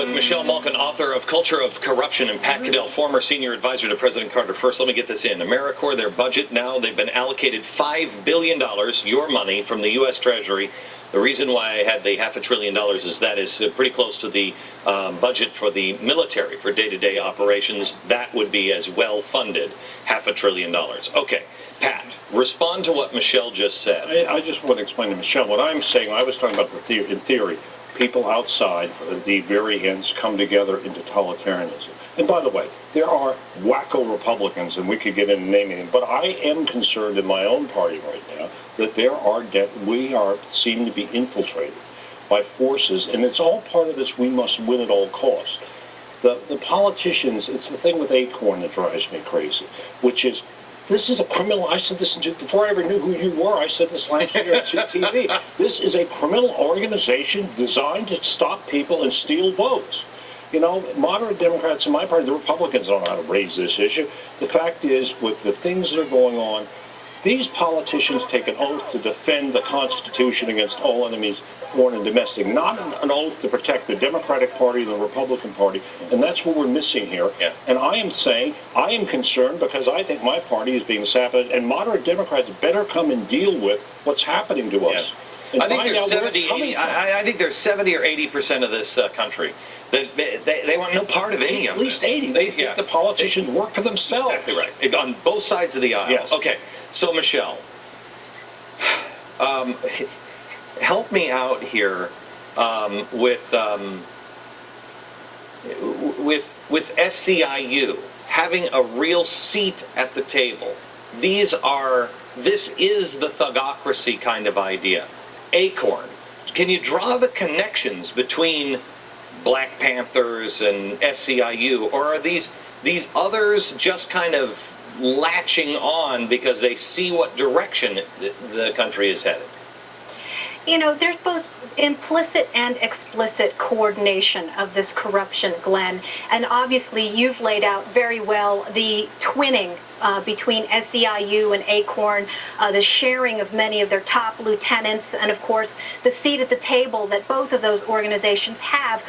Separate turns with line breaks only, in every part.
with Michelle Malkin, author of Culture of Corruption, and Pat Caddell, former senior advisor to President Carter. First, let me get this in. AmeriCorps, their budget now, they've been allocated $5 billion, your money, from the U.S. Treasury. The reason why I had the $500 billion is that is pretty close to the budget for the military for day-to-day operations. That would be as well funded, $500 billion. Okay, Pat, respond to what Michelle just said.
I just want to explain to Michelle what I'm saying. I was talking about in theory, people outside the very ends come together in totalitarianism. And by the way, there are wacko Republicans, and we could get into naming them, but I am concerned in my own party right now that we seem to be infiltrated by forces, and it's all part of this we must win at all costs. The politicians, it's the thing with Acorn that drives me crazy, which is, this is a criminal, I said this before I ever knew who you were, I said this last year on TV. This is a criminal organization designed to stop people and steal votes. You know, moderate Democrats in my party, the Republicans don't know how to raise this issue. The fact is, with the things that are going on, these politicians take an oath to defend the Constitution against all enemies, foreign and domestic, not an oath to protect the Democratic Party and the Republican Party, and that's what we're missing here. Yeah. And I am saying, I am concerned because I think my party is being sabotaged, and moderate Democrats better come and deal with what's happening to us.
Yeah. I think there's 70 or 80% of this country that they want no part of any of this.
At least 80. They think the politicians work for themselves.
Exactly right. On both sides of the aisle.
Yes.
Okay. So Michelle, help me out here with SCIU having a real seat at the table. This is the thugocracy kind of idea. Acorn. Can you draw the connections between Black Panthers and SCIU, or are these others just kind of latching on because they see what direction the country is headed?
You know, there's both implicit and explicit coordination of this corruption, Glenn. And obviously, you've laid out very well the twinning between SEIU and Acorn, the sharing of many of their top lieutenants, and of course, the seat at the table that both of those organizations have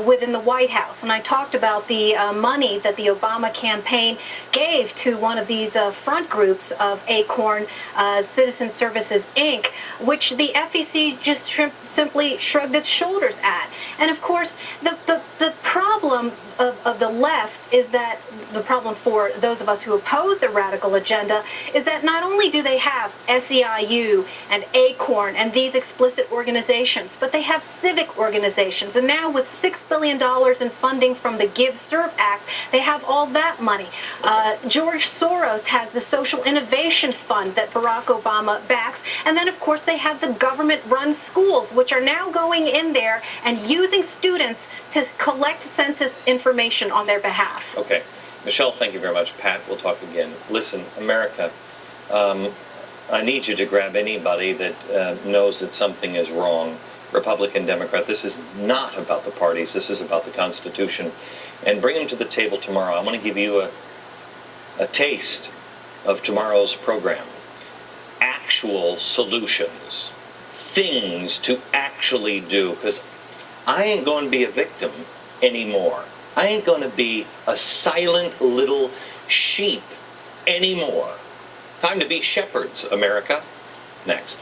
within the White House. And I talked about the money that the Obama campaign gave to one of these front groups of Acorn, Citizen Services, Inc., which the FEC just simply shrugged its shoulders at. And of course, the problem of the left is that the problem for those of us who oppose the radical agenda is that not only do they have SEIU and Acorn and these explicit organizations, but they have civic organizations. And now with $6 billion in funding from the Give Serve Act, they have all that money. George Soros has the Social Innovation Fund that Barack Obama backs. And then, of course, they have the government-run schools, which are now going in there and using students to collect census information on their behalf.
Okay. Michelle, thank you very much. Pat, we'll talk again. Listen, America, I need you to grab anybody that knows that something is wrong. Republican, Democrat, this is not about the parties. This is about the Constitution. And bring them to the table tomorrow. I want to give you a taste of tomorrow's program. Actual solutions. Things to actually do. Because I ain't going to be a victim anymore. I ain't going to be a silent little sheep anymore. Time to be shepherds, America. Next.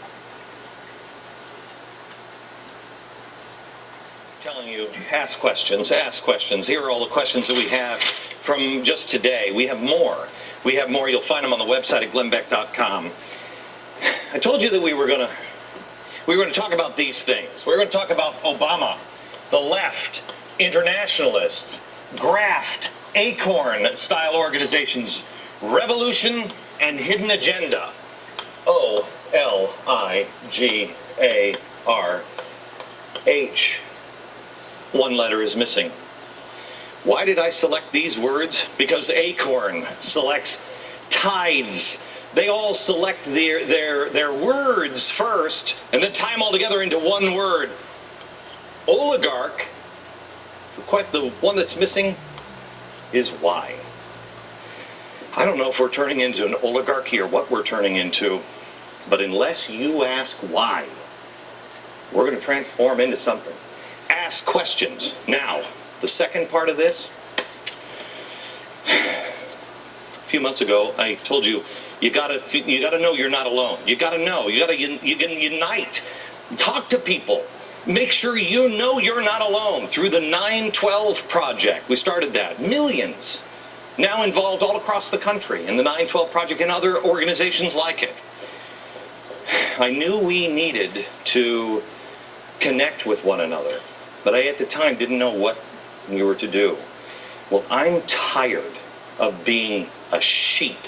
Telling you, ask questions, ask questions. Here are all the questions that we have from just today. We have more. We have more. You'll find them on the website at glennbeck.com. I told you that we were going to talk about these things. We're going to talk about Obama, the left, internationalists, graft, Acorn-style organizations, revolution and hidden agenda. O-L-I-G-A-R-H. One letter is missing. Why did I select these words? Because Acorn selects tithes. They all select their words first and then tie them all together into one word. Oligarch. Quite the one that's missing is why. I don't know if we're turning into an oligarchy or what we're turning into, but unless you ask why, we're going to transform into something. Ask questions. Now, The second part of this, a few months ago, I told you, you gotta know you're not alone. You gotta know. You gotta unite. Talk to people. Make sure you know you're not alone through the 912 Project. We started that. Millions now involved all across the country in the 912 Project and other organizations like it. I knew we needed to connect with one another, but I at the time didn't know what we were to do. Well, I'm tired of being a sheep.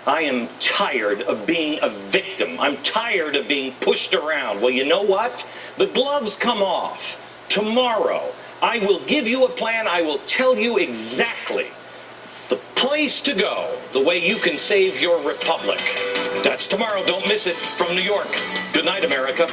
I am tired of being a victim. I'm tired of being pushed around. Well, you know what? The gloves come off. Tomorrow, I will give you a plan. I will tell you exactly the place to go, the way you can save your republic. That's tomorrow. Don't miss it. From New York, good night, America.